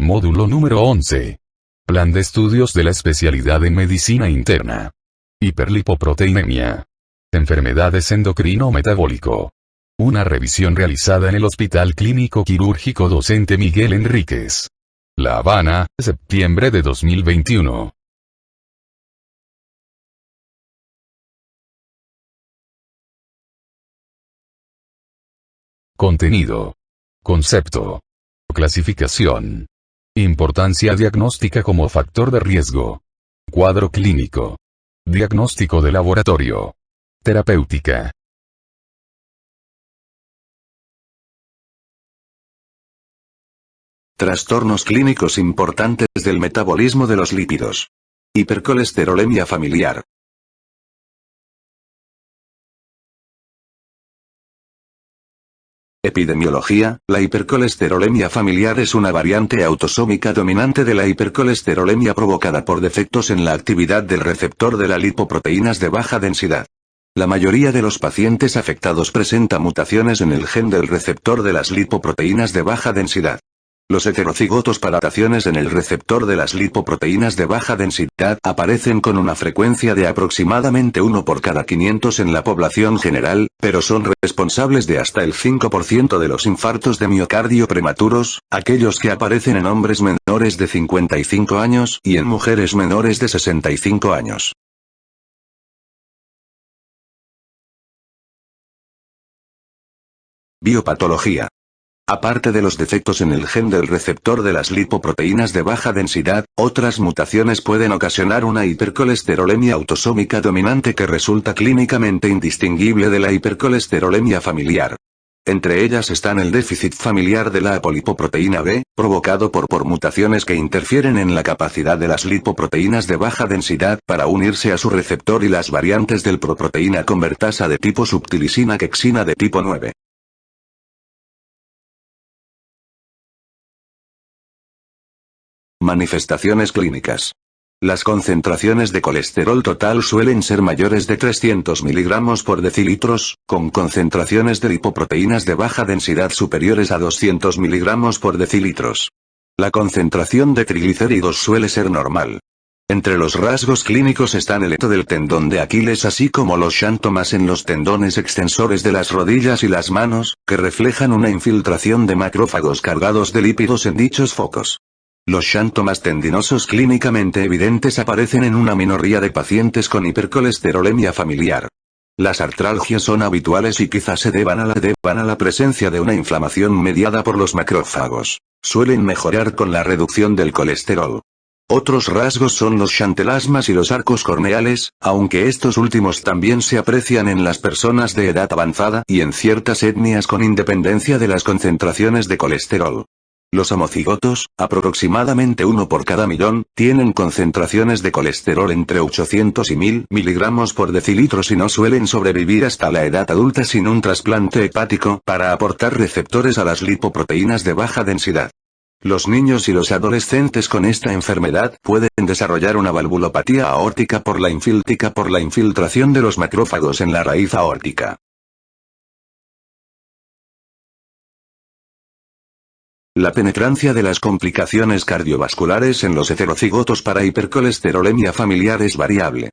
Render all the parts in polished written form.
Módulo número 11. Plan de estudios de la especialidad en medicina interna. Hiperlipoproteinemia. Enfermedades endocrino-metabólico. Una revisión realizada en el Hospital Clínico Quirúrgico Docente Miguel Enríquez. La Habana, septiembre de 2021. Contenido. Concepto. Clasificación. Importancia diagnóstica como factor de riesgo. Cuadro clínico. Diagnóstico de laboratorio. Terapéutica. Trastornos clínicos importantes del metabolismo de los lípidos. Hipercolesterolemia familiar. Epidemiología. La hipercolesterolemia familiar es una variante autosómica dominante de la hipercolesterolemia provocada por defectos en la actividad del receptor de las lipoproteínas de baja densidad. La mayoría de los pacientes afectados presenta mutaciones en el gen del receptor de las lipoproteínas de baja densidad. Los heterocigotos para mutaciones en el receptor de las lipoproteínas de baja densidad aparecen con una frecuencia de aproximadamente 1 por cada 500 en la población general, pero son responsables de hasta el 5% de los infartos de miocardio prematuros, aquellos que aparecen en hombres menores de 55 años y en mujeres menores de 65 años. Biopatología. Aparte de los defectos en el gen del receptor de las lipoproteínas de baja densidad, otras mutaciones pueden ocasionar una hipercolesterolemia autosómica dominante que resulta clínicamente indistinguible de la hipercolesterolemia familiar. Entre ellas están el déficit familiar de la apolipoproteína B, provocado por mutaciones que interfieren en la capacidad de las lipoproteínas de baja densidad para unirse a su receptor y las variantes del proproteína convertasa de tipo subtilisina-quexina de tipo 9. Manifestaciones clínicas. Las concentraciones de colesterol total suelen ser mayores de 300 mg por decilitros, con concentraciones de lipoproteínas de baja densidad superiores a 200 mg por decilitros. La concentración de triglicéridos suele ser normal. Entre los rasgos clínicos están el eto del tendón de Aquiles así como los xantomas en los tendones extensores de las rodillas y las manos, que reflejan una infiltración de macrófagos cargados de lípidos en dichos focos. Los xantomas tendinosos clínicamente evidentes aparecen en una minoría de pacientes con hipercolesterolemia familiar. Las artralgias son habituales y quizás se deban a la presencia de una inflamación mediada por los macrófagos. Suelen mejorar con la reducción del colesterol. Otros rasgos son los xantelasmas y los arcos corneales, aunque estos últimos también se aprecian en las personas de edad avanzada y en ciertas etnias con independencia de las concentraciones de colesterol. Los homocigotos, aproximadamente 1 por cada millón, tienen concentraciones de colesterol entre 800 y 1000 mg por decilitros y no suelen sobrevivir hasta la edad adulta sin un trasplante hepático para aportar receptores a las lipoproteínas de baja densidad. Los niños y los adolescentes con esta enfermedad pueden desarrollar una valvulopatía aórtica por la infiltración de los macrófagos en la raíz aórtica. La penetrancia de las complicaciones cardiovasculares en los heterocigotos para hipercolesterolemia familiar es variable.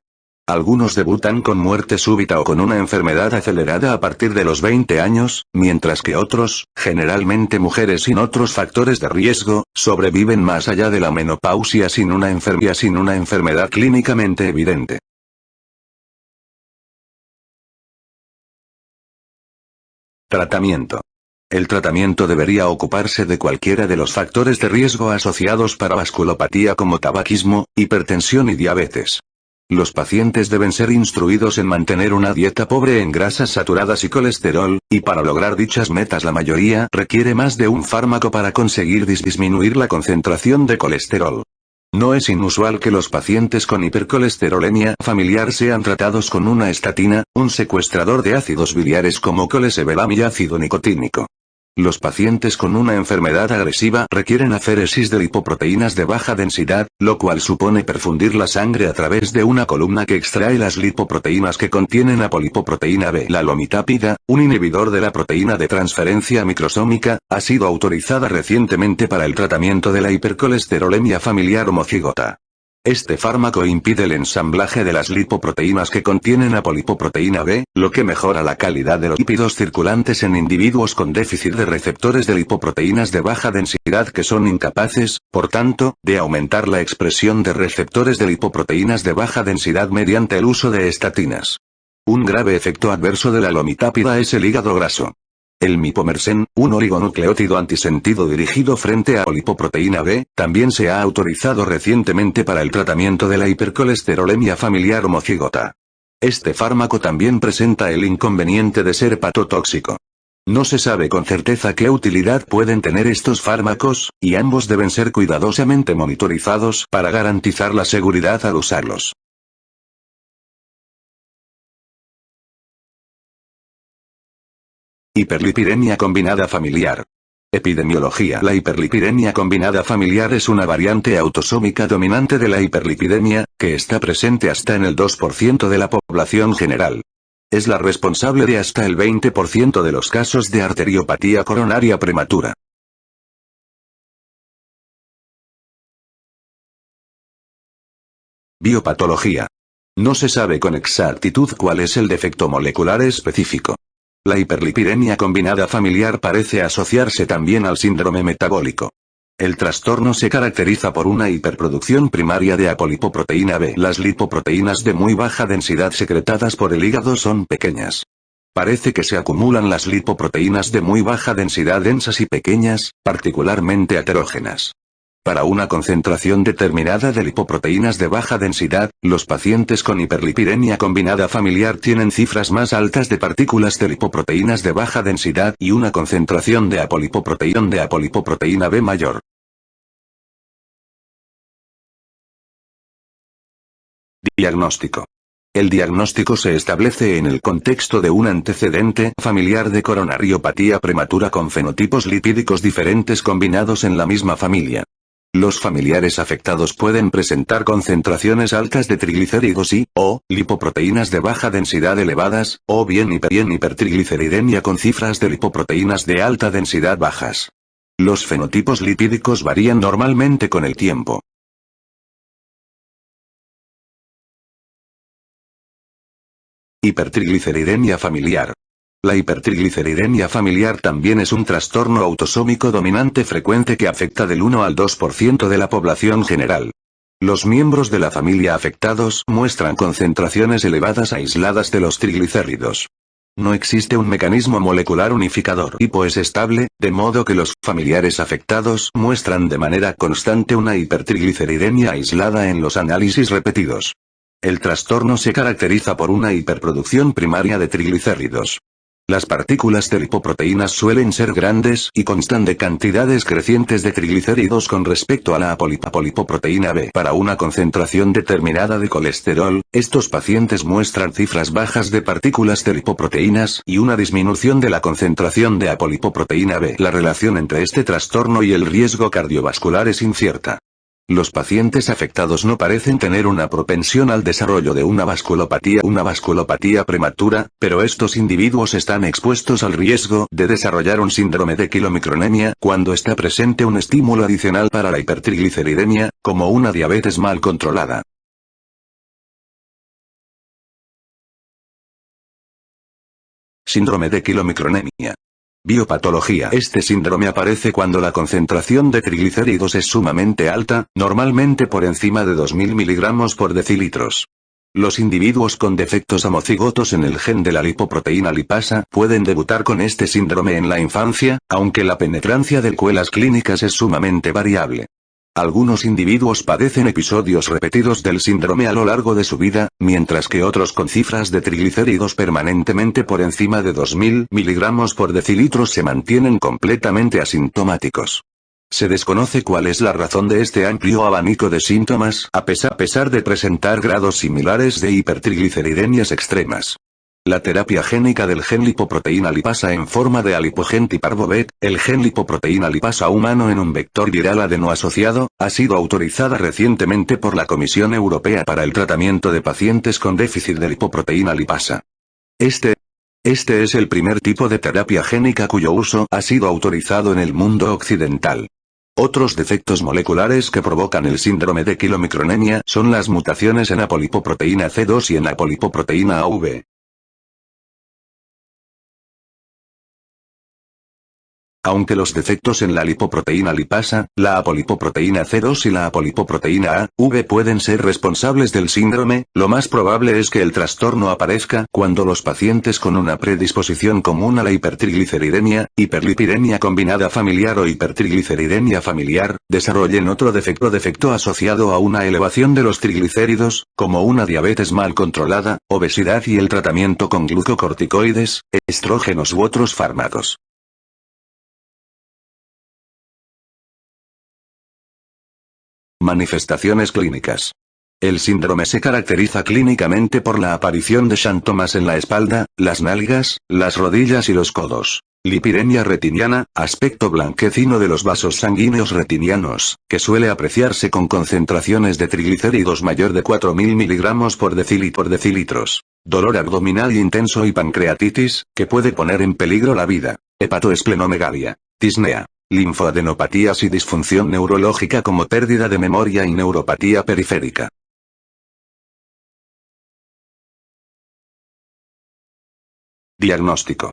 Algunos debutan con muerte súbita o con una enfermedad acelerada a partir de los 20 años, mientras que otros, generalmente mujeres sin otros factores de riesgo, sobreviven más allá de la menopausia sin una enfermedad clínicamente evidente. Tratamiento. El tratamiento debería ocuparse de cualquiera de los factores de riesgo asociados para vasculopatía como tabaquismo, hipertensión y diabetes. Los pacientes deben ser instruidos en mantener una dieta pobre en grasas saturadas y colesterol, y para lograr dichas metas la mayoría requiere más de un fármaco para conseguir disminuir la concentración de colesterol. No es inusual que los pacientes con hipercolesterolemia familiar sean tratados con una estatina, un secuestrador de ácidos biliares como colesevelam y ácido nicotínico. Los pacientes con una enfermedad agresiva requieren aféresis de lipoproteínas de baja densidad, lo cual supone perfundir la sangre a través de una columna que extrae las lipoproteínas que contienen apolipoproteína B. La lomitapida, un inhibidor de la proteína de transferencia microsómica, ha sido autorizada recientemente para el tratamiento de la hipercolesterolemia familiar homocigota. Este fármaco impide el ensamblaje de las lipoproteínas que contienen apolipoproteína B, lo que mejora la calidad de los lípidos circulantes en individuos con déficit de receptores de lipoproteínas de baja densidad que son incapaces, por tanto, de aumentar la expresión de receptores de lipoproteínas de baja densidad mediante el uso de estatinas. Un grave efecto adverso de la lomitapida es el hígado graso. El mipomersen, un oligonucleótido antisentido dirigido frente a lipoproteína B, también se ha autorizado recientemente para el tratamiento de la hipercolesterolemia familiar homocigota. Este fármaco también presenta el inconveniente de ser hepatotóxico. No se sabe con certeza qué utilidad pueden tener estos fármacos, y ambos deben ser cuidadosamente monitorizados para garantizar la seguridad al usarlos. Hiperlipidemia combinada familiar. Epidemiología. La hiperlipidemia combinada familiar es una variante autosómica dominante de la hiperlipidemia, que está presente hasta en el 2% de la población general. Es la responsable de hasta el 20% de los casos de arteriopatía coronaria prematura. Biopatología. No se sabe con exactitud cuál es el defecto molecular específico. La hiperlipidemia combinada familiar parece asociarse también al síndrome metabólico. El trastorno se caracteriza por una hiperproducción primaria de apolipoproteína B. Las lipoproteínas de muy baja densidad secretadas por el hígado son pequeñas. Parece que se acumulan las lipoproteínas de muy baja densidad densas y pequeñas, particularmente heterógenas. Para una concentración determinada de lipoproteínas de baja densidad, los pacientes con hiperlipidemia combinada familiar tienen cifras más altas de partículas de lipoproteínas de baja densidad y una concentración de apolipoproteína B mayor. Diagnóstico. El diagnóstico se establece en el contexto de un antecedente familiar de coronariopatía prematura con fenotipos lipídicos diferentes combinados en la misma familia. Los familiares afectados pueden presentar concentraciones altas de triglicéridos o lipoproteínas de baja densidad elevadas, o bien hipertrigliceridemia con cifras de lipoproteínas de alta densidad bajas. Los fenotipos lipídicos varían normalmente con el tiempo. Hipertrigliceridemia familiar. La hipertrigliceridemia familiar también es un trastorno autosómico dominante frecuente que afecta del 1 al 2% de la población general. Los miembros de la familia afectados muestran concentraciones elevadas aisladas de los triglicéridos. No existe un mecanismo molecular unificador. Tipo es estable, de modo que los familiares afectados muestran de manera constante una hipertrigliceridemia aislada en los análisis repetidos. El trastorno se caracteriza por una hiperproducción primaria de triglicéridos. Las partículas de lipoproteínas suelen ser grandes y constan de cantidades crecientes de triglicéridos con respecto a la apolipoproteína B. Para una concentración determinada de colesterol, estos pacientes muestran cifras bajas de partículas de lipoproteínas y una disminución de la concentración de apolipoproteína B. La relación entre este trastorno y el riesgo cardiovascular es incierta. Los pacientes afectados no parecen tener una propensión al desarrollo de una vasculopatía prematura, pero estos individuos están expuestos al riesgo de desarrollar un síndrome de quilomicronemia cuando está presente un estímulo adicional para la hipertrigliceridemia, como una diabetes mal controlada. Síndrome de quilomicronemia. Biopatología. Este síndrome aparece cuando la concentración de triglicéridos es sumamente alta, normalmente por encima de 2000 mg por decilitros. Los individuos con defectos homocigotos en el gen de la lipoproteína lipasa pueden debutar con este síndrome en la infancia, aunque la penetrancia de secuelas clínicas es sumamente variable. Algunos individuos padecen episodios repetidos del síndrome a lo largo de su vida, mientras que otros con cifras de triglicéridos permanentemente por encima de 2000 mg por decilitros se mantienen completamente asintomáticos. Se desconoce cuál es la razón de este amplio abanico de síntomas, a pesar de presentar grados similares de hipertrigliceridemias extremas. La terapia génica del gen lipoproteína lipasa en forma de alipogen Parvovec, el gen lipoproteína lipasa humano en un vector viral adenoasociado, ha sido autorizada recientemente por la Comisión Europea para el tratamiento de pacientes con déficit de lipoproteína lipasa. Este es el primer tipo de terapia génica cuyo uso ha sido autorizado en el mundo occidental. Otros defectos moleculares que provocan el síndrome de quilomicronemia son las mutaciones en apolipoproteína C2 y en apolipoproteína AV. Aunque los defectos en la lipoproteína lipasa, la apolipoproteína C2 y la apolipoproteína AV pueden ser responsables del síndrome, lo más probable es que el trastorno aparezca cuando los pacientes con una predisposición común a la hipertrigliceridemia, hiperlipidemia combinada familiar o hipertrigliceridemia familiar, desarrollen otro defecto asociado a una elevación de los triglicéridos, como una diabetes mal controlada, obesidad y el tratamiento con glucocorticoides, estrógenos u otros fármacos. Manifestaciones clínicas. El síndrome se caracteriza clínicamente por la aparición de xantomas en la espalda, las nalgas, las rodillas y los codos. Lipidemia retiniana, aspecto blanquecino de los vasos sanguíneos retinianos, que suele apreciarse con concentraciones de triglicéridos mayor de 4.000 mg por decilitros. Dolor abdominal intenso y pancreatitis, que puede poner en peligro la vida. Hepatoesplenomegalia. Disnea. Linfoadenopatías y disfunción neurológica como pérdida de memoria y neuropatía periférica. Diagnóstico.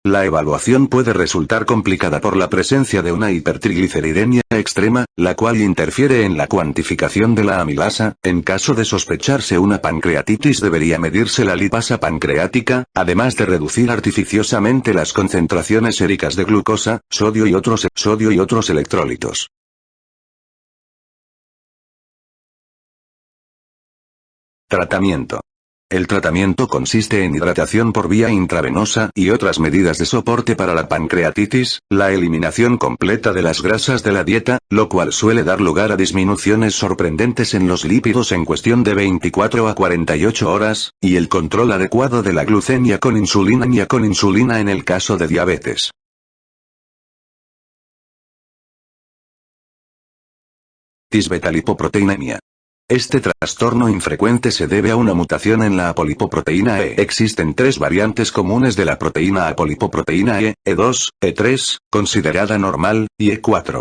La evaluación puede resultar complicada por la presencia de una hipertrigliceridemia extrema, la cual interfiere en la cuantificación de la amilasa. En caso de sospecharse una pancreatitis debería medirse la lipasa pancreática, además de reducir artificiosamente las concentraciones séricas de glucosa, sodio y otros electrolitos. Tratamiento. El tratamiento consiste en hidratación por vía intravenosa y otras medidas de soporte para la pancreatitis, la eliminación completa de las grasas de la dieta, lo cual suele dar lugar a disminuciones sorprendentes en los lípidos en cuestión de 24 a 48 horas, y el control adecuado de la glucemia con insulina en el caso de diabetes. Disbetalipoproteinemia. Este trastorno infrecuente se debe a una mutación en la apolipoproteína E. Existen tres variantes comunes de la proteína apolipoproteína E, E2, E3, considerada normal, y E4.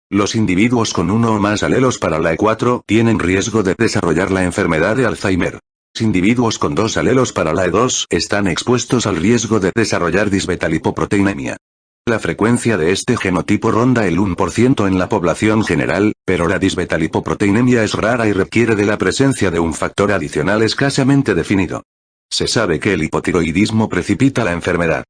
Los individuos con uno o más alelos para la E4 tienen riesgo de desarrollar la enfermedad de Alzheimer. Los individuos con dos alelos para la E2 están expuestos al riesgo de desarrollar disbetalipoproteinemia. La frecuencia de este genotipo ronda el 1% en la población general, pero la disbetalipoproteinemia es rara y requiere de la presencia de un factor adicional escasamente definido. Se sabe que el hipotiroidismo precipita la enfermedad.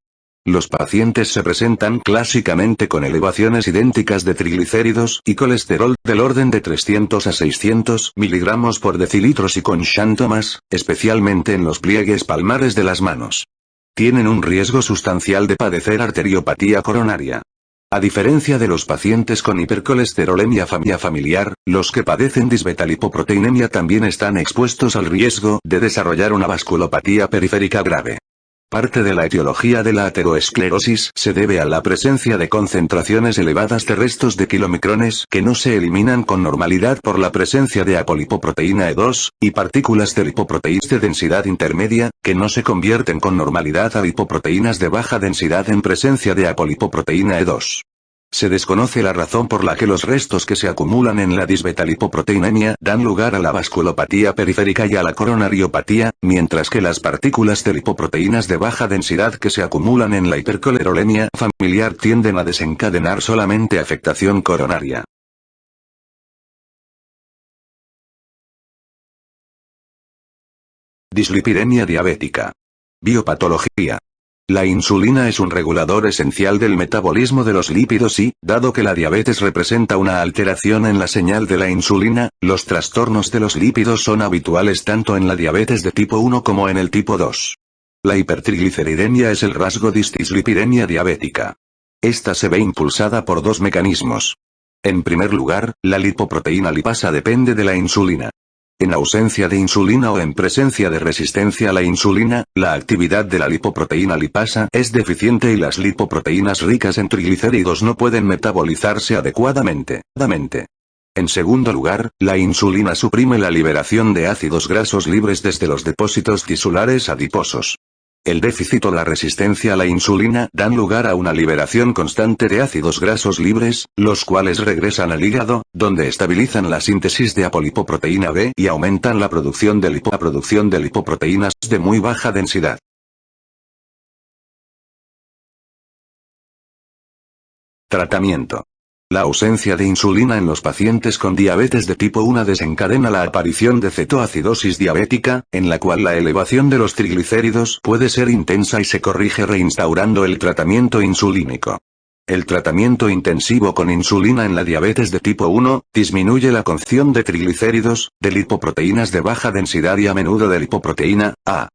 Los pacientes se presentan clásicamente con elevaciones idénticas de triglicéridos y colesterol del orden de 300 a 600 mg por decilitros y con xantomas, especialmente en los pliegues palmares de las manos. Tienen un riesgo sustancial de padecer arteriopatía coronaria. A diferencia de los pacientes con hipercolesterolemia familiar, los que padecen disbetalipoproteinemia también están expuestos al riesgo de desarrollar una vasculopatía periférica grave. Parte de la etiología de la ateroesclerosis se debe a la presencia de concentraciones elevadas de restos de kilomicrones que no se eliminan con normalidad por la presencia de apolipoproteína E2, y partículas de lipoproteínas de densidad intermedia, que no se convierten con normalidad a lipoproteínas de baja densidad en presencia de apolipoproteína E2. Se desconoce la razón por la que los restos que se acumulan en la disbetalipoproteinemia dan lugar a la vasculopatía periférica y a la coronariopatía, mientras que las partículas de lipoproteínas de baja densidad que se acumulan en la hipercolesterolemia familiar tienden a desencadenar solamente afectación coronaria. Dislipidemia diabética. Biopatología. La insulina es un regulador esencial del metabolismo de los lípidos y, dado que la diabetes representa una alteración en la señal de la insulina, los trastornos de los lípidos son habituales tanto en la diabetes de tipo 1 como en el tipo 2. La hipertrigliceridemia es el rasgo de dislipidemia diabética. Esta se ve impulsada por dos mecanismos. En primer lugar, la lipoproteína lipasa depende de la insulina. En ausencia de insulina o en presencia de resistencia a la insulina, la actividad de la lipoproteína lipasa es deficiente y las lipoproteínas ricas en triglicéridos no pueden metabolizarse adecuadamente. En segundo lugar, la insulina suprime la liberación de ácidos grasos libres desde los depósitos tisulares adiposos. El déficit o la resistencia a la insulina dan lugar a una liberación constante de ácidos grasos libres, los cuales regresan al hígado, donde estabilizan la síntesis de apolipoproteína B y aumentan la producción de lipoproteínas de muy baja densidad. Tratamiento. La ausencia de insulina en los pacientes con diabetes de tipo 1 desencadena la aparición de cetoacidosis diabética, en la cual la elevación de los triglicéridos puede ser intensa y se corrige reinstaurando el tratamiento insulínico. El tratamiento intensivo con insulina en la diabetes de tipo 1, disminuye la concentración de triglicéridos, de lipoproteínas de baja densidad y a menudo de lipoproteína A.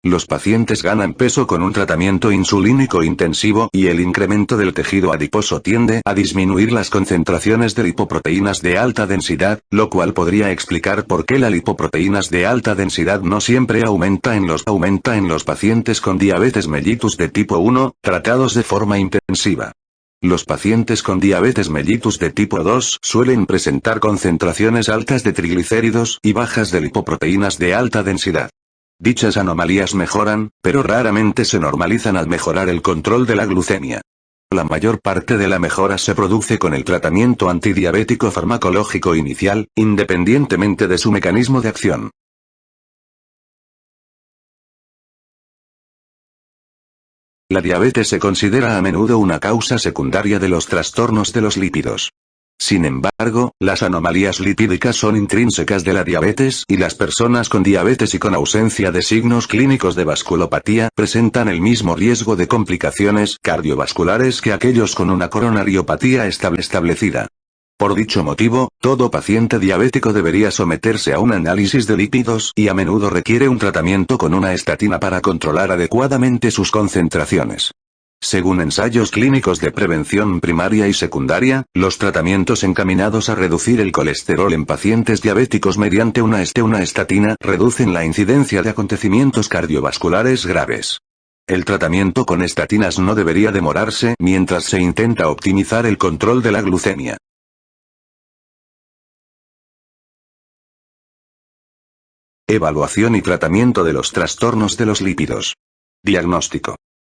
Los pacientes ganan peso con un tratamiento insulínico intensivo y el incremento del tejido adiposo tiende a disminuir las concentraciones de lipoproteínas de alta densidad, lo cual podría explicar por qué la lipoproteínas de alta densidad no siempre aumenta en los pacientes con diabetes mellitus de tipo 1, tratados de forma intensiva. Los pacientes con diabetes mellitus de tipo 2 suelen presentar concentraciones altas de triglicéridos y bajas de lipoproteínas de alta densidad. Dichas anomalías mejoran, pero raramente se normalizan al mejorar el control de la glucemia. La mayor parte de la mejora se produce con el tratamiento antidiabético farmacológico inicial, independientemente de su mecanismo de acción. La diabetes se considera a menudo una causa secundaria de los trastornos de los lípidos. Sin embargo, las anomalías lipídicas son intrínsecas de la diabetes y las personas con diabetes y con ausencia de signos clínicos de vasculopatía presentan el mismo riesgo de complicaciones cardiovasculares que aquellos con una coronariopatía establecida. Por dicho motivo, todo paciente diabético debería someterse a un análisis de lípidos y a menudo requiere un tratamiento con una estatina para controlar adecuadamente sus concentraciones. Según ensayos clínicos de prevención primaria y secundaria, los tratamientos encaminados a reducir el colesterol en pacientes diabéticos mediante una estatina reducen la incidencia de acontecimientos cardiovasculares graves. El tratamiento con estatinas no debería demorarse mientras se intenta optimizar el control de la glucemia. Evaluación y tratamiento de los trastornos de los lípidos. Diagnóstico.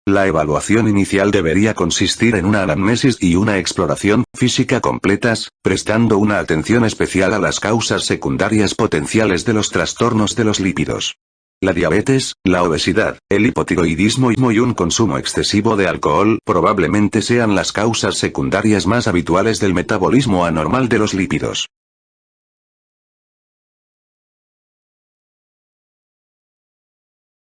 La evaluación inicial debería consistir en una anamnesis y una exploración física completas, prestando una atención especial a las causas secundarias potenciales de los trastornos de los lípidos. La diabetes, la obesidad, el hipotiroidismo y un consumo excesivo de alcohol probablemente sean las causas secundarias más habituales del metabolismo anormal de los lípidos.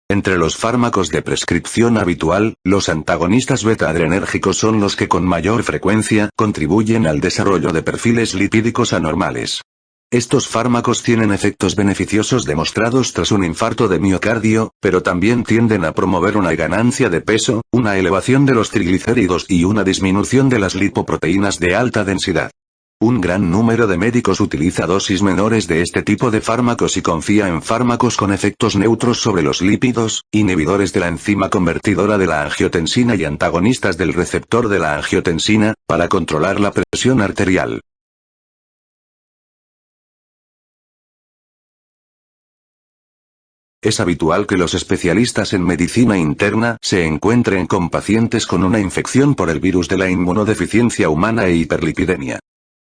Entre los fármacos de prescripción habitual, los antagonistas beta-adrenérgicos son los que con mayor frecuencia contribuyen al desarrollo de perfiles lipídicos anormales. Estos fármacos tienen efectos beneficiosos demostrados tras un infarto de miocardio, pero también tienden a promover una ganancia de peso, una elevación de los triglicéridos y una disminución de las lipoproteínas de alta densidad. Un gran número de médicos utiliza dosis menores de este tipo de fármacos y confía en fármacos con efectos neutros sobre los lípidos, inhibidores de la enzima convertidora de la angiotensina y antagonistas del receptor de la angiotensina, para controlar la presión arterial. Es habitual que los especialistas en medicina interna se encuentren con pacientes con una infección por el virus de la inmunodeficiencia humana e hiperlipidemia.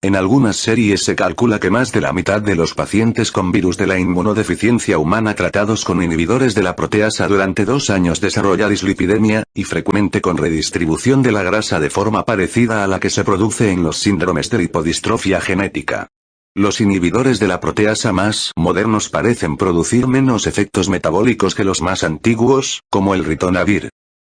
En algunas series se calcula que más de la mitad de los pacientes con virus de la inmunodeficiencia humana tratados con inhibidores de la proteasa durante 2 años desarrolla dislipidemia, y frecuente con redistribución de la grasa de forma parecida a la que se produce en los síndromes de lipodistrofia genética. Los inhibidores de la proteasa más modernos parecen producir menos efectos metabólicos que los más antiguos, como el ritonavir.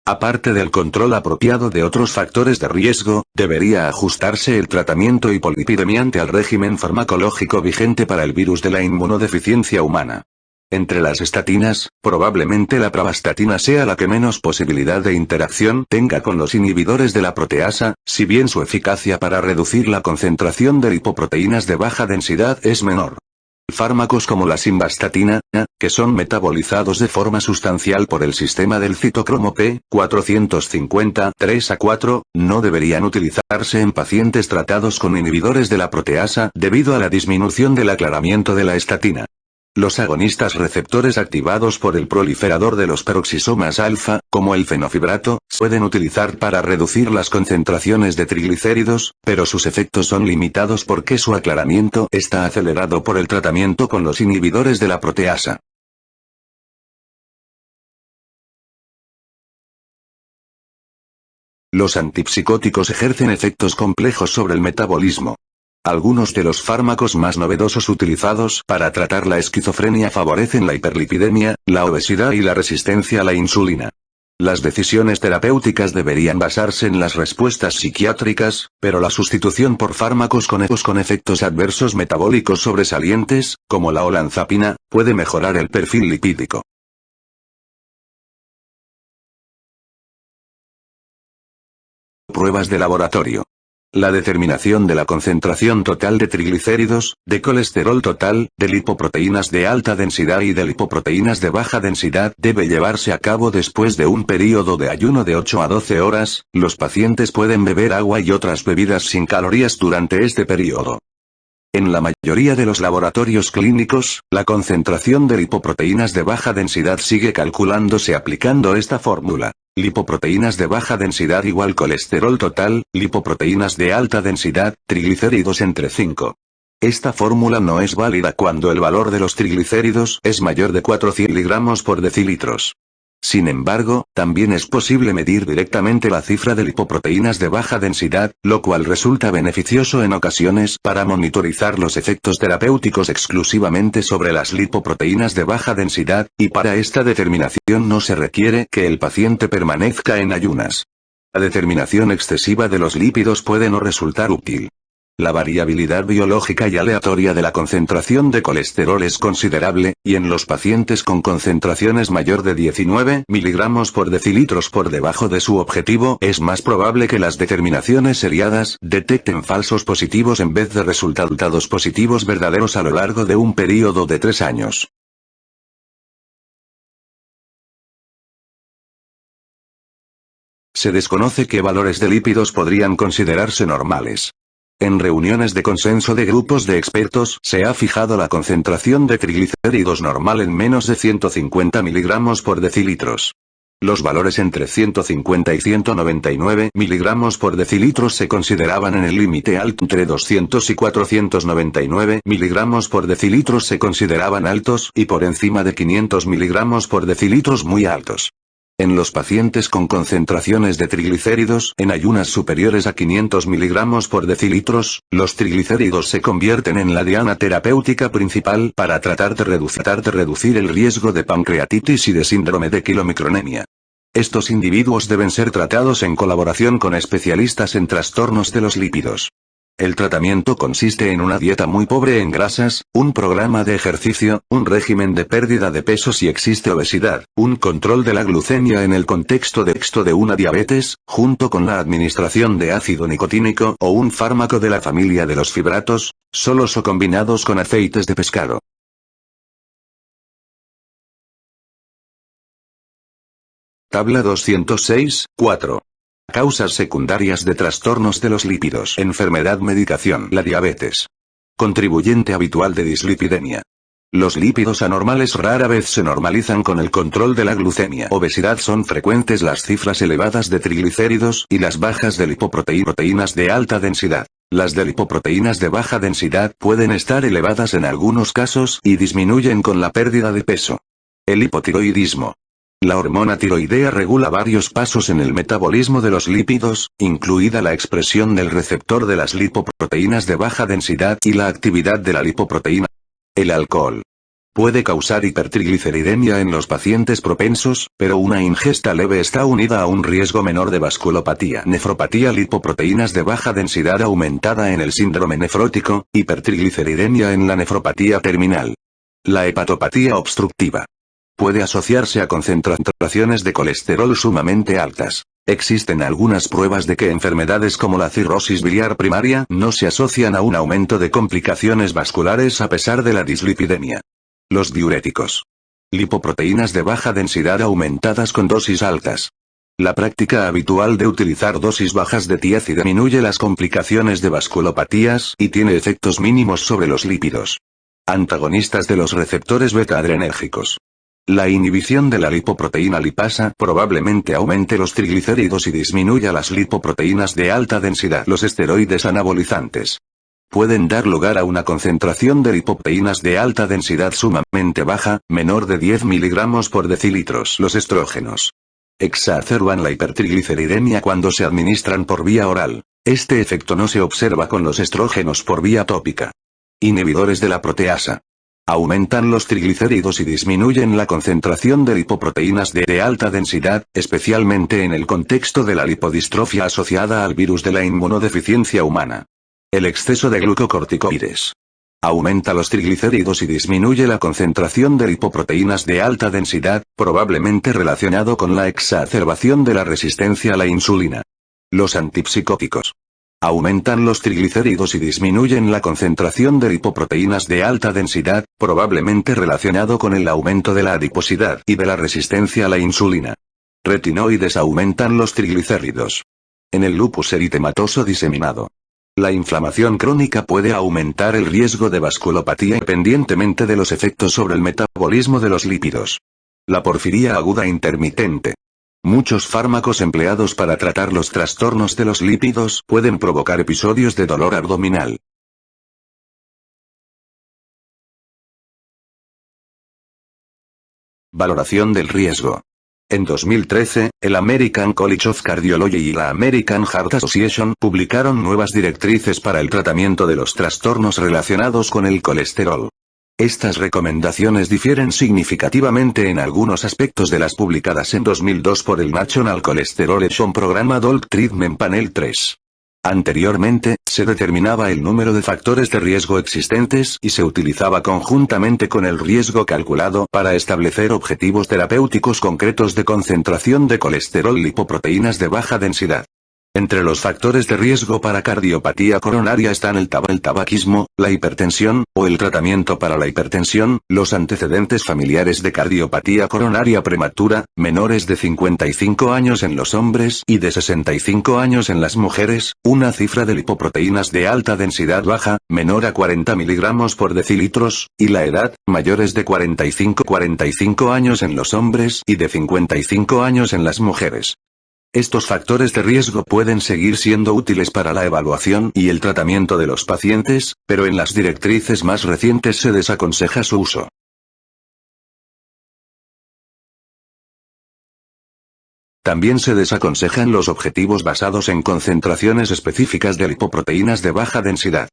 Aparte del control apropiado de otros factores de riesgo, debería ajustarse el tratamiento hipolipidemiante al régimen farmacológico vigente para el virus de la inmunodeficiencia humana. Entre las estatinas, probablemente la pravastatina sea la que menos posibilidad de interacción tenga con los inhibidores de la proteasa, si bien su eficacia para reducir la concentración de lipoproteínas de baja densidad es menor. Fármacos como la simvastatina, que son metabolizados de forma sustancial por el sistema del citocromo P450 3A4, no deberían utilizarse en pacientes tratados con inhibidores de la proteasa debido a la disminución del aclaramiento de la estatina. Los agonistas receptores activados por el proliferador de los peroxisomas alfa, como el fenofibrato, se pueden utilizar para reducir las concentraciones de triglicéridos, pero sus efectos son limitados porque su aclaramiento está acelerado por el tratamiento con los inhibidores de la proteasa. Los antipsicóticos ejercen efectos complejos sobre el metabolismo. Algunos de los fármacos más novedosos utilizados para tratar la esquizofrenia favorecen la hiperlipidemia, la obesidad y la resistencia a la insulina. Las decisiones terapéuticas deberían basarse en las respuestas psiquiátricas, pero la sustitución por fármacos con efectos adversos metabólicos sobresalientes, como la olanzapina, puede mejorar el perfil lipídico. Pruebas de laboratorio. La determinación de la concentración total de triglicéridos, de colesterol total, de lipoproteínas de alta densidad y de lipoproteínas de baja densidad debe llevarse a cabo después de un período de ayuno de 8 a 12 horas. Los pacientes pueden beber agua y otras bebidas sin calorías durante este período. En la mayoría de los laboratorios clínicos, la concentración de lipoproteínas de baja densidad sigue calculándose aplicando esta fórmula. Lipoproteínas de baja densidad igual colesterol total, lipoproteínas de alta densidad, triglicéridos entre 5. Esta fórmula no es válida cuando el valor de los triglicéridos es mayor de 400 miligramos por decilitros. Sin embargo, también es posible medir directamente la cifra de lipoproteínas de baja densidad, lo cual resulta beneficioso en ocasiones para monitorizar los efectos terapéuticos exclusivamente sobre las lipoproteínas de baja densidad, y para esta determinación no se requiere que el paciente permanezca en ayunas. La determinación excesiva de los lípidos puede no resultar útil. La variabilidad biológica y aleatoria de la concentración de colesterol es considerable, y en los pacientes con concentraciones mayor de 19 miligramos por decilitros por debajo de su objetivo es más probable que las determinaciones seriadas detecten falsos positivos en vez de resultados positivos verdaderos a lo largo de un período de 3 años. Se desconoce qué valores de lípidos podrían considerarse normales. En reuniones de consenso de grupos de expertos se ha fijado la concentración de triglicéridos normal en menos de 150 miligramos por decilitros. Los valores entre 150 y 199 miligramos por decilitros se consideraban en el límite alto, entre 200 y 499 miligramos por decilitros se consideraban altos y por encima de 500 miligramos por decilitros muy altos. En los pacientes con concentraciones de triglicéridos en ayunas superiores a 500 miligramos por decilitros, los triglicéridos se convierten en la diana terapéutica principal para tratar de reducir el riesgo de pancreatitis y de síndrome de quilomicronemia. Estos individuos deben ser tratados en colaboración con especialistas en trastornos de los lípidos. El tratamiento consiste en una dieta muy pobre en grasas, un programa de ejercicio, un régimen de pérdida de peso si existe obesidad, un control de la glucemia en el contexto de una diabetes, junto con la administración de ácido nicotínico o un fármaco de la familia de los fibratos, solos o combinados con aceites de pescado. Tabla 206, 4. Causas secundarias de trastornos de los lípidos. Enfermedad, medicación. La diabetes. Contribuyente habitual de dislipidemia. Los lípidos anormales rara vez se normalizan con el control de la glucemia. Obesidad. Son frecuentes las cifras elevadas de triglicéridos y las bajas de lipoproteínas de alta densidad. Las de lipoproteínas de baja densidad pueden estar elevadas en algunos casos y disminuyen con la pérdida de peso. El hipotiroidismo. La hormona tiroidea regula varios pasos en el metabolismo de los lípidos, incluida la expresión del receptor de las lipoproteínas de baja densidad y la actividad de la lipoproteína. El alcohol puede causar hipertrigliceridemia en los pacientes propensos, pero una ingesta leve está unida a un riesgo menor de vasculopatía. Nefropatía, lipoproteínas de baja densidad aumentada en el síndrome nefrótico, hipertrigliceridemia en la nefropatía terminal. La hepatopatía obstructiva puede asociarse a concentraciones de colesterol sumamente altas. Existen algunas pruebas de que enfermedades como la cirrosis biliar primaria no se asocian a un aumento de complicaciones vasculares a pesar de la dislipidemia. Los diuréticos. Lipoproteínas de baja densidad aumentadas con dosis altas. La práctica habitual de utilizar dosis bajas de TIAC disminuye las complicaciones de vasculopatías y tiene efectos mínimos sobre los lípidos. Antagonistas de los receptores beta-adrenérgicos. La inhibición de la lipoproteína lipasa probablemente aumente los triglicéridos y disminuya las lipoproteínas de alta densidad. Los esteroides anabolizantes pueden dar lugar a una concentración de lipoproteínas de alta densidad sumamente baja, menor de 10 miligramos por decilitros. Los estrógenos exacerban la hipertrigliceridemia cuando se administran por vía oral. Este efecto no se observa con los estrógenos por vía tópica. Inhibidores de la proteasa. Aumentan los triglicéridos y disminuyen la concentración de lipoproteínas de alta densidad, especialmente en el contexto de la lipodistrofia asociada al virus de la inmunodeficiencia humana. El exceso de glucocorticoides aumenta los triglicéridos y disminuye la concentración de lipoproteínas de alta densidad, probablemente relacionado con la exacerbación de la resistencia a la insulina. Los antipsicóticos aumentan los triglicéridos y disminuyen la concentración de lipoproteínas de alta densidad, probablemente relacionado con el aumento de la adiposidad y de la resistencia a la insulina. Retinoides aumentan los triglicéridos. En el lupus eritematoso diseminado, la inflamación crónica puede aumentar el riesgo de vasculopatía independientemente de los efectos sobre el metabolismo de los lípidos. La porfiría aguda intermitente. Muchos fármacos empleados para tratar los trastornos de los lípidos pueden provocar episodios de dolor abdominal. Valoración del riesgo. En 2013, el American College of Cardiology y la American Heart Association publicaron nuevas directrices para el tratamiento de los trastornos relacionados con el colesterol. Estas recomendaciones difieren significativamente en algunos aspectos de las publicadas en 2002 por el National Cholesterol Action Program Adult Treatment Panel 3. Anteriormente, se determinaba el número de factores de riesgo existentes y se utilizaba conjuntamente con el riesgo calculado para establecer objetivos terapéuticos concretos de concentración de colesterol lipoproteínas de baja densidad. Entre los factores de riesgo para cardiopatía coronaria están el tabaquismo, la hipertensión, o el tratamiento para la hipertensión, los antecedentes familiares de cardiopatía coronaria prematura, menores de 55 años en los hombres y de 65 años en las mujeres, una cifra de lipoproteínas de alta densidad baja, menor a 40 miligramos por decilitros, y la edad, mayores de 45 años en los hombres y de 55 años en las mujeres. Estos factores de riesgo pueden seguir siendo útiles para la evaluación y el tratamiento de los pacientes, pero en las directrices más recientes se desaconseja su uso. También se desaconsejan los objetivos basados en concentraciones específicas de lipoproteínas de baja densidad.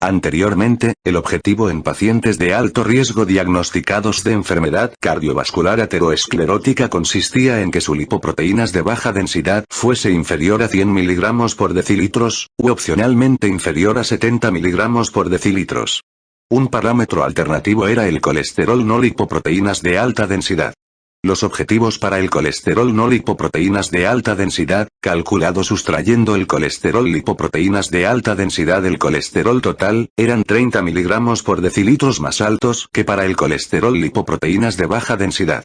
Anteriormente, el objetivo en pacientes de alto riesgo diagnosticados de enfermedad cardiovascular aterosclerótica consistía en que su lipoproteínas de baja densidad fuese inferior a 100 miligramos por decilitros, u opcionalmente inferior a 70 miligramos por decilitros. Un parámetro alternativo era el colesterol no lipoproteínas de alta densidad. Los objetivos para el colesterol no lipoproteínas de alta densidad, calculado sustrayendo el colesterol lipoproteínas de alta densidad del colesterol total, eran 30 miligramos por decilitros más altos que para el colesterol lipoproteínas de baja densidad.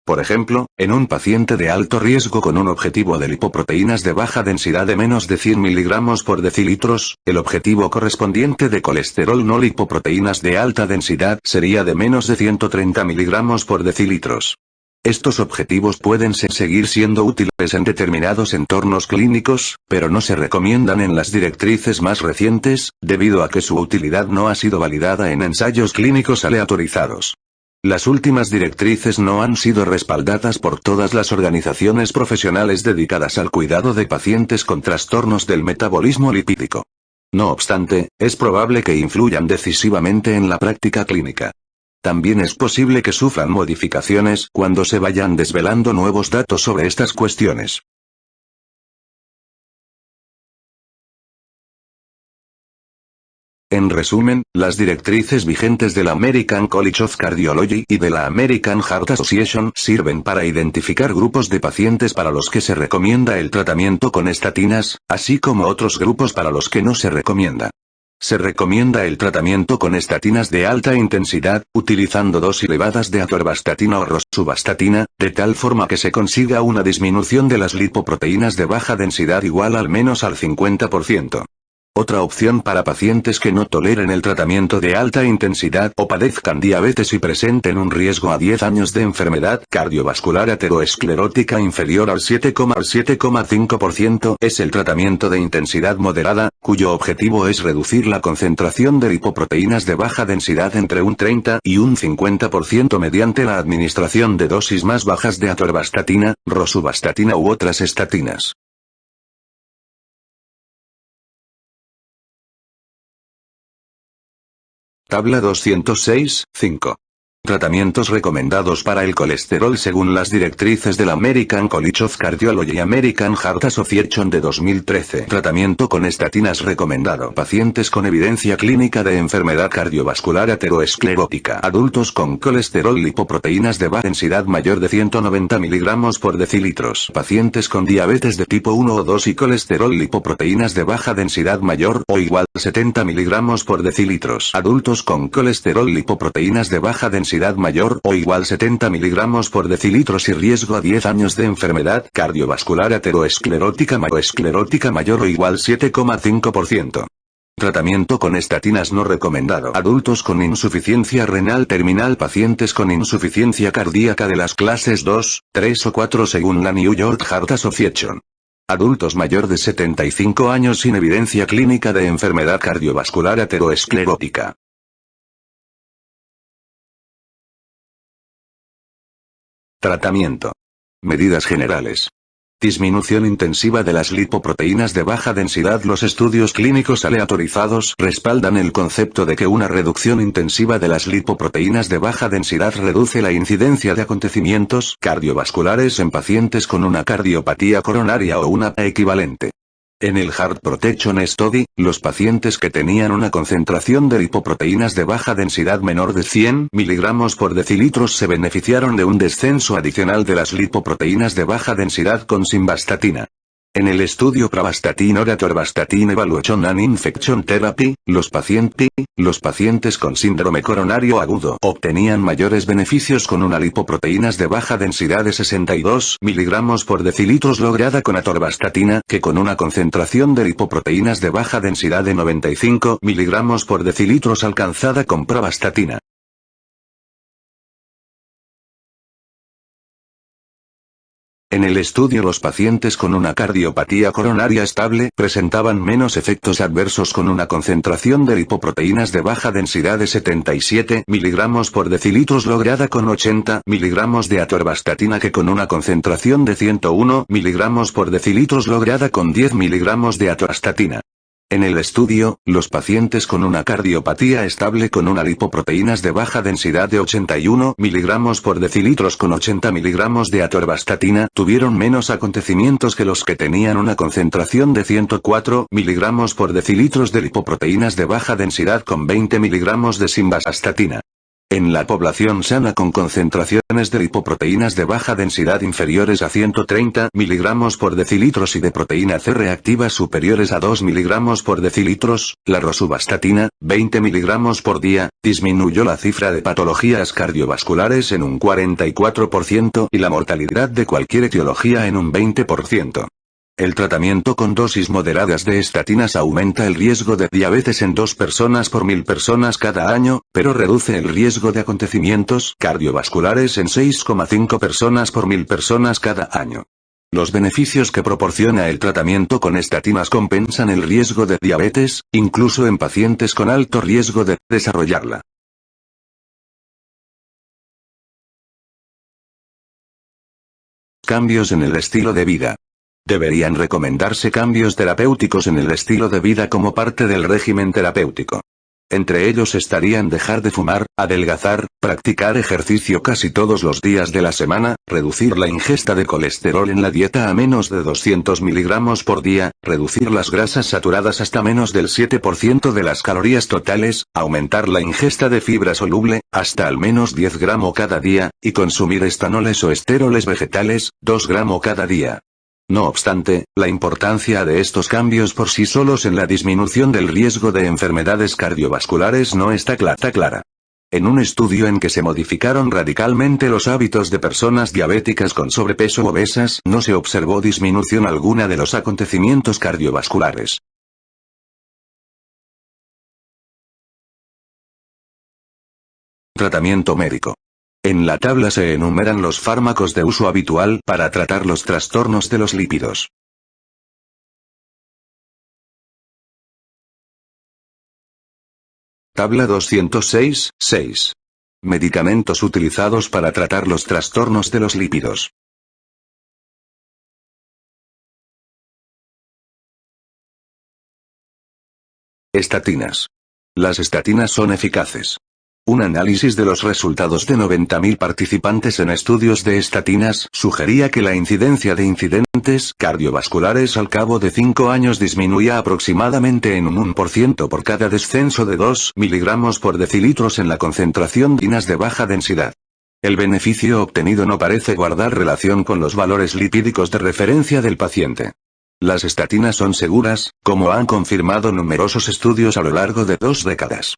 Por ejemplo, en un paciente de alto riesgo con un objetivo de lipoproteínas de baja densidad de menos de 100 miligramos por decilitros, el objetivo correspondiente de colesterol no lipoproteínas de alta densidad sería de menos de 130 miligramos por decilitros. Estos objetivos pueden seguir siendo útiles en determinados entornos clínicos, pero no se recomiendan en las directrices más recientes, debido a que su utilidad no ha sido validada en ensayos clínicos aleatorizados. Las últimas directrices no han sido respaldadas por todas las organizaciones profesionales dedicadas al cuidado de pacientes con trastornos del metabolismo lipídico. No obstante, es probable que influyan decisivamente en la práctica clínica. También es posible que sufran modificaciones cuando se vayan desvelando nuevos datos sobre estas cuestiones. En resumen, las directrices vigentes de la American College of Cardiology y de la American Heart Association sirven para identificar grupos de pacientes para los que se recomienda el tratamiento con estatinas, así como otros grupos para los que no se recomienda. Se recomienda el tratamiento con estatinas de alta intensidad, utilizando dosis elevadas de atorvastatina o rosuvastatina, de tal forma que se consiga una disminución de las lipoproteínas de baja densidad igual al menos al 50%. Otra opción para pacientes que no toleren el tratamiento de alta intensidad o padezcan diabetes y presenten un riesgo a 10 años de enfermedad cardiovascular aterosclerótica inferior al 7,5% es el tratamiento de intensidad moderada, cuyo objetivo es reducir la concentración de lipoproteínas de baja densidad entre un 30 y un 50% mediante la administración de dosis más bajas de atorvastatina, rosuvastatina u otras estatinas. Tabla 206, 5. Tratamientos recomendados para el colesterol según las directrices del American College of Cardiology y American Heart Association de 2013. Tratamiento con estatinas recomendado. Pacientes con evidencia clínica de enfermedad cardiovascular aterosclerótica. Adultos con colesterol lipoproteínas de baja densidad mayor de 190 mg por decilitros. Pacientes con diabetes de tipo 1 o 2 y colesterol lipoproteínas de baja densidad mayor o igual a 70 mg por decilitros. Adultos con colesterol lipoproteínas de baja densidad mayor o igual 70 mg por decilitros y riesgo a 10 años de enfermedad cardiovascular aterosclerótica mayor o igual 7,5%. Tratamiento con estatinas no recomendado. Adultos con insuficiencia renal terminal. Pacientes con insuficiencia cardíaca de las clases 2, 3 o 4 según la New York Heart Association. Adultos mayor de 75 años sin evidencia clínica de enfermedad cardiovascular aterosclerótica. Tratamiento. Medidas generales. Disminución intensiva de las lipoproteínas de baja densidad. Los estudios clínicos aleatorizados respaldan el concepto de que una reducción intensiva de las lipoproteínas de baja densidad reduce la incidencia de acontecimientos cardiovasculares en pacientes con una cardiopatía coronaria o una equivalente. En el Heart Protection Study, los pacientes que tenían una concentración de lipoproteínas de baja densidad menor de 100 mg por decilitros se beneficiaron de un descenso adicional de las lipoproteínas de baja densidad con simvastatina. En el estudio Pravastatin or Atorvastatin Evaluation and Infection Therapy, los pacientes con síndrome coronario agudo obtenían mayores beneficios con una lipoproteínas de baja densidad de 62 mg por decilitros lograda con atorvastatina que con una concentración de lipoproteínas de baja densidad de 95 mg por decilitros alcanzada con pravastatina. En el estudio los pacientes con una cardiopatía coronaria estable presentaban menos efectos adversos con una concentración de lipoproteínas de baja densidad de 77 mg por decilitros lograda con 80 mg de atorvastatina que con una concentración de 101 mg por decilitros lograda con 10 mg de atorvastatina. En el estudio, los pacientes con una cardiopatía estable con una lipoproteínas de baja densidad de 81 mg por decilitros con 80 mg de atorvastatina tuvieron menos acontecimientos que los que tenían una concentración de 104 mg por decilitros de lipoproteínas de baja densidad con 20 mg de simvastatina. En la población sana con concentraciones de lipoproteínas de baja densidad inferiores a 130 mg por decilitros y de proteína C reactiva superiores a 2 mg por decilitros, la rosuvastatina, 20 mg por día, disminuyó la cifra de patologías cardiovasculares en un 44% y la mortalidad de cualquier etiología en un 20%. El tratamiento con dosis moderadas de estatinas aumenta el riesgo de diabetes en 2 personas por 1000 personas cada año, pero reduce el riesgo de acontecimientos cardiovasculares en 6,5 personas por 1000 personas cada año. Los beneficios que proporciona el tratamiento con estatinas compensan el riesgo de diabetes, incluso en pacientes con alto riesgo de desarrollarla. Cambios en el estilo de vida. Deberían recomendarse cambios terapéuticos en el estilo de vida como parte del régimen terapéutico. Entre ellos estarían dejar de fumar, adelgazar, practicar ejercicio casi todos los días de la semana, reducir la ingesta de colesterol en la dieta a menos de 200 miligramos por día, reducir las grasas saturadas hasta menos del 7% de las calorías totales, aumentar la ingesta de fibra soluble, hasta al menos 10 gramos cada día, y consumir estanoles o esteroles vegetales, 2 gramos cada día. No obstante, la importancia de estos cambios por sí solos en la disminución del riesgo de enfermedades cardiovasculares no está clara. En un estudio en que se modificaron radicalmente los hábitos de personas diabéticas con sobrepeso o obesas, no se observó disminución alguna de los acontecimientos cardiovasculares. Tratamiento médico. En la tabla se enumeran los fármacos de uso habitual para tratar los trastornos de los lípidos. Tabla 206.6. Medicamentos utilizados para tratar los trastornos de los lípidos. Estatinas. Las estatinas son eficaces. Un análisis de los resultados de 90.000 participantes en estudios de estatinas sugería que la incidencia de incidentes cardiovasculares al cabo de 5 años disminuía aproximadamente en un 1% por cada descenso de 2 miligramos por decilitros en la concentración de estatinas de baja densidad. El beneficio obtenido no parece guardar relación con los valores lipídicos de referencia del paciente. Las estatinas son seguras, como han confirmado numerosos estudios a lo largo de 2 décadas.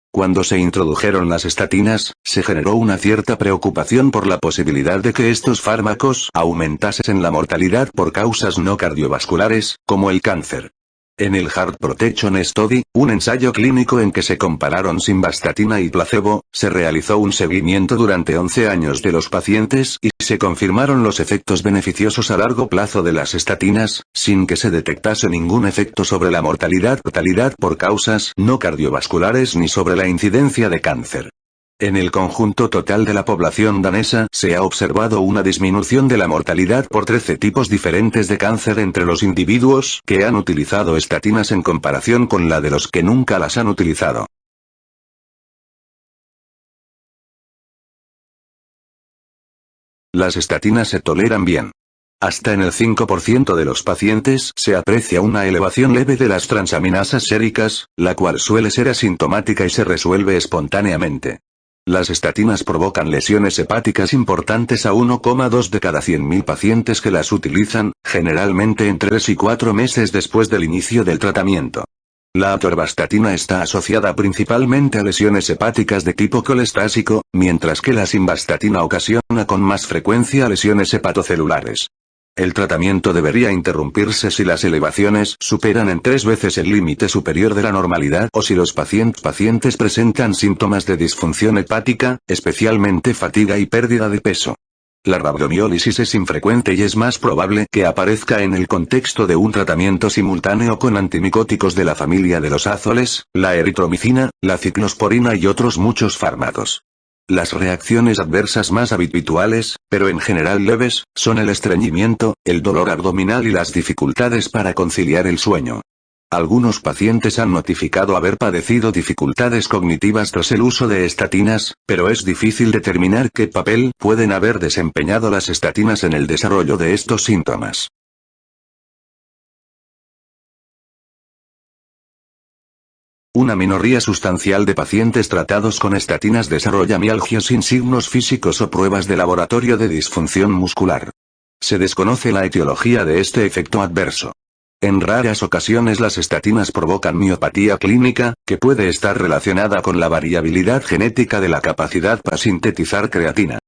Cuando se introdujeron las estatinas, se generó una cierta preocupación por la posibilidad de que estos fármacos aumentasen la mortalidad por causas no cardiovasculares, como el cáncer. En el Heart Protection Study, un ensayo clínico en que se compararon simvastatina y placebo, se realizó un seguimiento durante 11 años de los pacientes y se confirmaron los efectos beneficiosos a largo plazo de las estatinas, sin que se detectase ningún efecto sobre la mortalidad por causas no cardiovasculares ni sobre la incidencia de cáncer. En el conjunto total de la población danesa se ha observado una disminución de la mortalidad por 13 tipos diferentes de cáncer entre los individuos que han utilizado estatinas en comparación con la de los que nunca las han utilizado. Las estatinas se toleran bien. Hasta en el 5% de los pacientes se aprecia una elevación leve de las transaminasas séricas, la cual suele ser asintomática y se resuelve espontáneamente. Las estatinas provocan lesiones hepáticas importantes a 1,2 de cada 100.000 pacientes que las utilizan, generalmente entre 3 y 4 meses después del inicio del tratamiento. La atorvastatina está asociada principalmente a lesiones hepáticas de tipo colestásico, mientras que la simvastatina ocasiona con más frecuencia lesiones hepatocelulares. El tratamiento debería interrumpirse si las elevaciones superan en 3 veces el límite superior de la normalidad o si los pacientes presentan síntomas de disfunción hepática, especialmente fatiga y pérdida de peso. La rabdomiólisis es infrecuente y es más probable que aparezca en el contexto de un tratamiento simultáneo con antimicóticos de la familia de los azoles, la eritromicina, la ciclosporina y otros muchos fármacos. Las reacciones adversas más habituales, pero en general leves, son el estreñimiento, el dolor abdominal y las dificultades para conciliar el sueño. Algunos pacientes han notificado haber padecido dificultades cognitivas tras el uso de estatinas, pero es difícil determinar qué papel pueden haber desempeñado las estatinas en el desarrollo de estos síntomas. Una minoría sustancial de pacientes tratados con estatinas desarrolla mialgia sin signos físicos o pruebas de laboratorio de disfunción muscular. Se desconoce la etiología de este efecto adverso. En raras ocasiones las estatinas provocan miopatía clínica, que puede estar relacionada con la variabilidad genética de la capacidad para sintetizar creatina.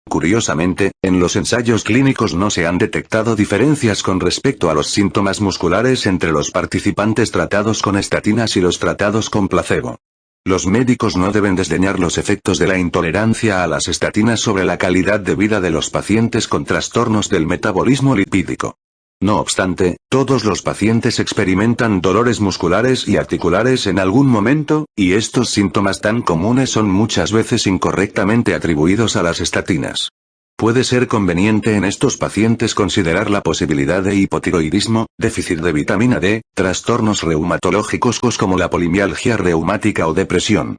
Curiosamente, en los ensayos clínicos no se han detectado diferencias con respecto a los síntomas musculares entre los participantes tratados con estatinas y los tratados con placebo. Los médicos no deben desdeñar los efectos de la intolerancia a las estatinas sobre la calidad de vida de los pacientes con trastornos del metabolismo lipídico. No obstante, todos los pacientes experimentan dolores musculares y articulares en algún momento, y estos síntomas tan comunes son muchas veces incorrectamente atribuidos a las estatinas. Puede ser conveniente en estos pacientes considerar la posibilidad de hipotiroidismo, déficit de vitamina D, trastornos reumatológicos como la polimialgia reumática o depresión.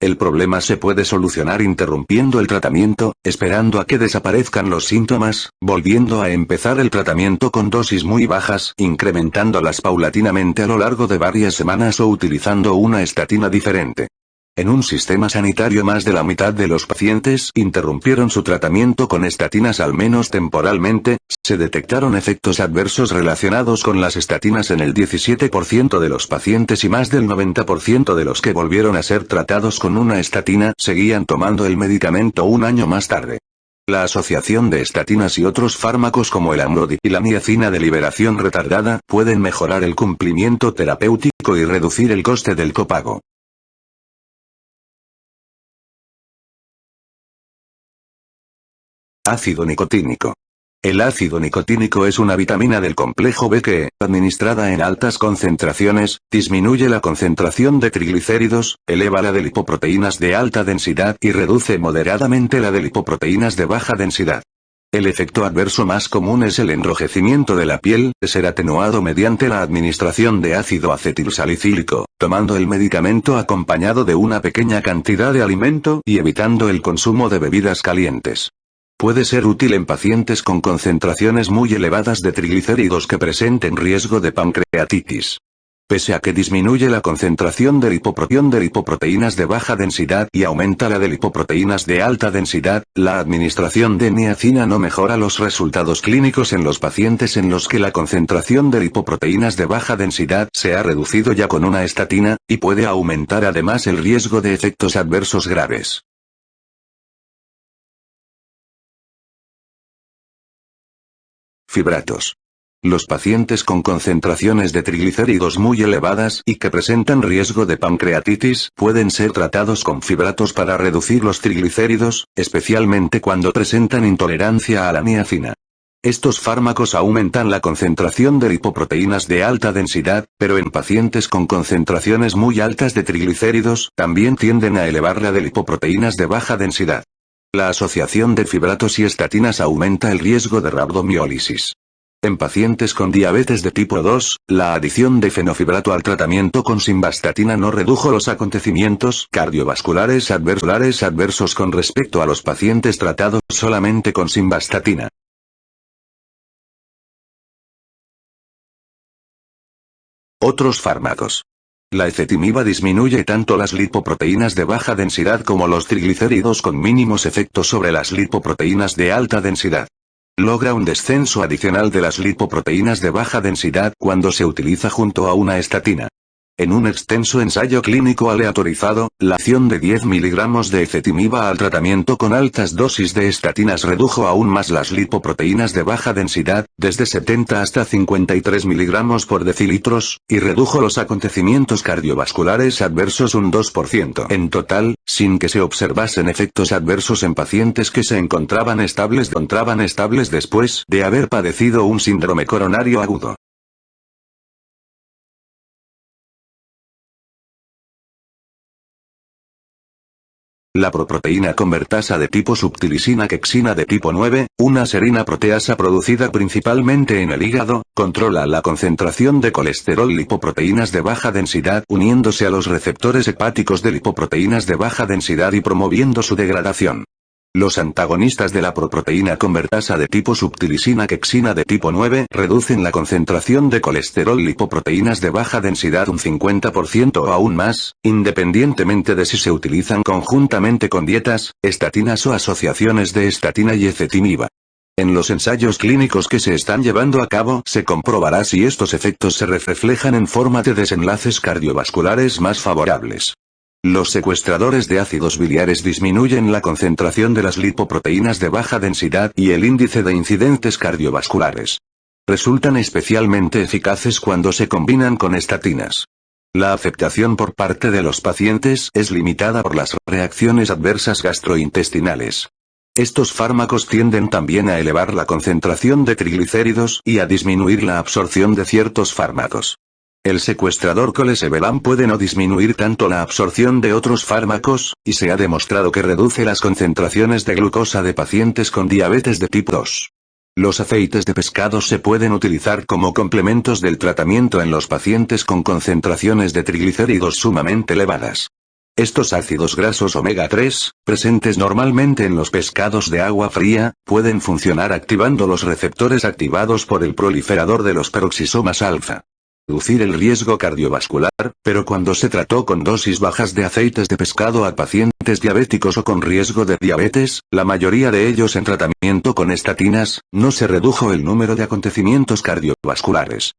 El problema se puede solucionar interrumpiendo el tratamiento, esperando a que desaparezcan los síntomas, volviendo a empezar el tratamiento con dosis muy bajas, incrementándolas paulatinamente a lo largo de varias semanas o utilizando una estatina diferente. En un sistema sanitario más de la mitad de los pacientes interrumpieron su tratamiento con estatinas al menos temporalmente, se detectaron efectos adversos relacionados con las estatinas en el 17% de los pacientes y más del 90% de los que volvieron a ser tratados con una estatina seguían tomando el medicamento un año más tarde. La asociación de estatinas y otros fármacos como el amlodipino y la niacina de liberación retardada pueden mejorar el cumplimiento terapéutico y reducir el coste del copago. Ácido nicotínico. El ácido nicotínico es una vitamina del complejo B que, administrada en altas concentraciones, disminuye la concentración de triglicéridos, eleva la de lipoproteínas de alta densidad y reduce moderadamente la de lipoproteínas de baja densidad. El efecto adverso más común es el enrojecimiento de la piel, de ser atenuado mediante la administración de ácido acetilsalicílico, tomando el medicamento acompañado de una pequeña cantidad de alimento y evitando el consumo de bebidas calientes. Puede ser útil en pacientes con concentraciones muy elevadas de triglicéridos que presenten riesgo de pancreatitis. Pese a que disminuye la concentración de lipoproteínas de baja densidad y aumenta la de lipoproteínas de alta densidad, la administración de niacina no mejora los resultados clínicos en los pacientes en los que la concentración de lipoproteínas de baja densidad se ha reducido ya con una estatina, y puede aumentar además el riesgo de efectos adversos graves. Fibratos. Los pacientes con concentraciones de triglicéridos muy elevadas y que presentan riesgo de pancreatitis pueden ser tratados con fibratos para reducir los triglicéridos, especialmente cuando presentan intolerancia a la niacina. Estos fármacos aumentan la concentración de lipoproteínas de alta densidad, pero en pacientes con concentraciones muy altas de triglicéridos también tienden a elevar la de lipoproteínas de baja densidad. La asociación de fibratos y estatinas aumenta el riesgo de rabdomiólisis. En pacientes con diabetes de tipo 2, la adición de fenofibrato al tratamiento con simvastatina no redujo los acontecimientos cardiovasculares adversos con respecto a los pacientes tratados solamente con simvastatina. Otros fármacos. La ezetimiba disminuye tanto las lipoproteínas de baja densidad como los triglicéridos con mínimos efectos sobre las lipoproteínas de alta densidad. Logra un descenso adicional de las lipoproteínas de baja densidad cuando se utiliza junto a una estatina. En un extenso ensayo clínico aleatorizado, la acción de 10 miligramos de ezetimiba al tratamiento con altas dosis de estatinas redujo aún más las lipoproteínas de baja densidad, desde 70 hasta 53 miligramos por decilitros, y redujo los acontecimientos cardiovasculares adversos un 2% en total, sin que se observasen efectos adversos en pacientes que se encontraban estables después de haber padecido un síndrome coronario agudo. La proproteína convertasa de tipo subtilisina quexina de tipo 9, una serina proteasa producida principalmente en el hígado, controla la concentración de colesterol lipoproteínas de baja densidad uniéndose a los receptores hepáticos de lipoproteínas de baja densidad y promoviendo su degradación. Los antagonistas de la proproteína convertasa de tipo subtilisina quexina de tipo 9 reducen la concentración de colesterol lipoproteínas de baja densidad un 50% o aún más, independientemente de si se utilizan conjuntamente con dietas, estatinas o asociaciones de estatina y ezetimiba. En los ensayos clínicos que se están llevando a cabo se comprobará si estos efectos se reflejan en forma de desenlaces cardiovasculares más favorables. Los secuestradores de ácidos biliares disminuyen la concentración de las lipoproteínas de baja densidad y el índice de incidentes cardiovasculares. Resultan especialmente eficaces cuando se combinan con estatinas. La aceptación por parte de los pacientes es limitada por las reacciones adversas gastrointestinales. Estos fármacos tienden también a elevar la concentración de triglicéridos y a disminuir la absorción de ciertos fármacos. El secuestrador colesevelam puede no disminuir tanto la absorción de otros fármacos, y se ha demostrado que reduce las concentraciones de glucosa de pacientes con diabetes de tipo 2. Los aceites de pescado se pueden utilizar como complementos del tratamiento en los pacientes con concentraciones de triglicéridos sumamente elevadas. Estos ácidos grasos omega 3, presentes normalmente en los pescados de agua fría, pueden funcionar activando los receptores activados por el proliferador de los peroxisomas alfa. Reducir el riesgo cardiovascular, pero cuando se trató con dosis bajas de aceites de pescado a pacientes diabéticos o con riesgo de diabetes, la mayoría de ellos en tratamiento con estatinas, no se redujo el número de acontecimientos cardiovasculares.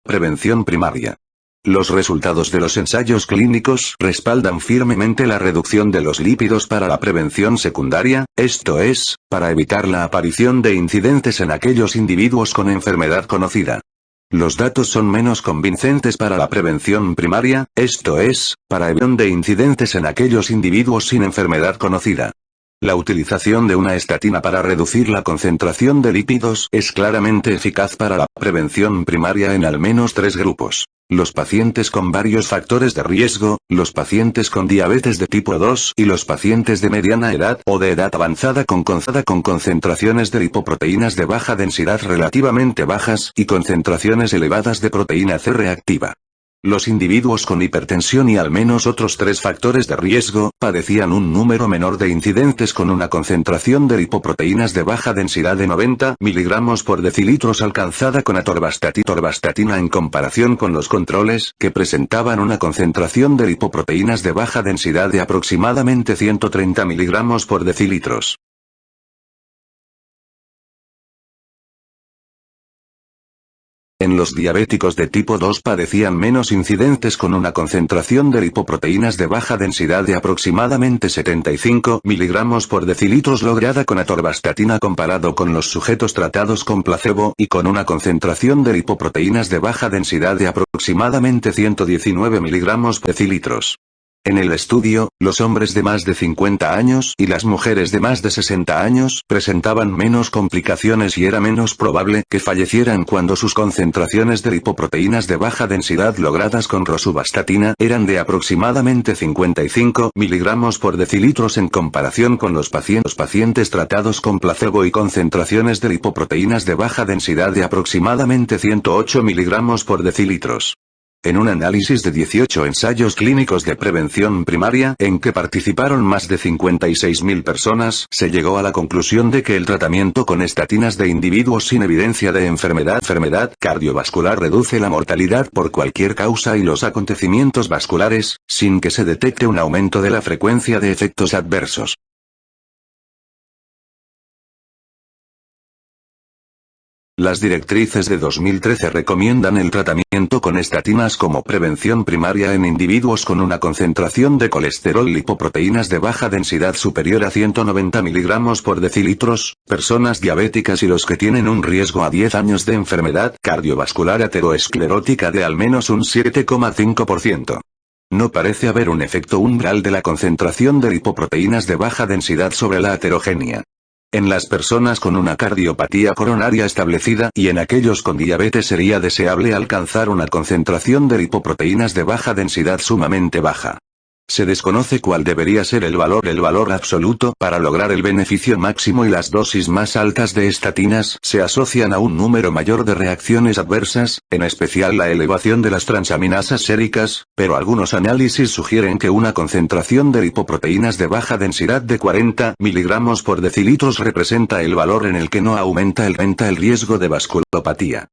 Prevención primaria. Los resultados de los ensayos clínicos respaldan firmemente la reducción de los lípidos para la prevención secundaria, esto es, para evitar la aparición de incidentes en aquellos individuos con enfermedad conocida. Los datos son menos convincentes para la prevención primaria, esto es, para evitar de incidentes en aquellos individuos sin enfermedad conocida. La utilización de una estatina para reducir la concentración de lípidos es claramente eficaz para la prevención primaria en al menos 3 grupos. Los pacientes con varios factores de riesgo, los pacientes con diabetes de tipo 2 y los pacientes de mediana edad o de edad avanzada con concentraciones de lipoproteínas de baja densidad relativamente bajas y concentraciones elevadas de proteína C reactiva. Los individuos con hipertensión y al menos otros 3 factores de riesgo, padecían un número menor de incidentes con una concentración de lipoproteínas de baja densidad de 90 mg por decilitros alcanzada con atorvastatina en comparación con los controles, que presentaban una concentración de lipoproteínas de baja densidad de aproximadamente 130 mg por decilitros. En los diabéticos de tipo 2 padecían menos incidentes con una concentración de lipoproteínas de baja densidad de aproximadamente 75 mg por decilitros lograda con atorvastatina comparado con los sujetos tratados con placebo y con una concentración de lipoproteínas de baja densidad de aproximadamente 119 mg por decilitros. En el estudio, los hombres de más de 50 años y las mujeres de más de 60 años presentaban menos complicaciones y era menos probable que fallecieran cuando sus concentraciones de lipoproteínas de baja densidad logradas con rosuvastatina eran de aproximadamente 55 mg por decilitros en comparación con los pacientes tratados con placebo y concentraciones de lipoproteínas de baja densidad de aproximadamente 108 mg por decilitros. En un análisis de 18 ensayos clínicos de prevención primaria en que participaron más de 56.000 personas, se llegó a la conclusión de que el tratamiento con estatinas de individuos sin evidencia de enfermedad cardiovascular reduce la mortalidad por cualquier causa y los acontecimientos vasculares, sin que se detecte un aumento de la frecuencia de efectos adversos. Las directrices de 2013 recomiendan el tratamiento con estatinas como prevención primaria en individuos con una concentración de colesterol lipoproteínas de baja densidad superior a 190 mg por decilitros, personas diabéticas y los que tienen un riesgo a 10 años de enfermedad cardiovascular aterosclerótica de al menos un 7,5%. No parece haber un efecto umbral de la concentración de lipoproteínas de baja densidad sobre la aterogenia. En las personas con una cardiopatía coronaria establecida y en aquellos con diabetes sería deseable alcanzar una concentración de lipoproteínas de baja densidad sumamente baja. Se desconoce cuál debería ser el valor absoluto para lograr el beneficio máximo y las dosis más altas de estatinas se asocian a un número mayor de reacciones adversas, en especial la elevación de las transaminasas séricas, pero algunos análisis sugieren que una concentración de lipoproteínas de baja densidad de 40 mg por decilitros representa el valor en el que no aumenta el riesgo de vasculopatía.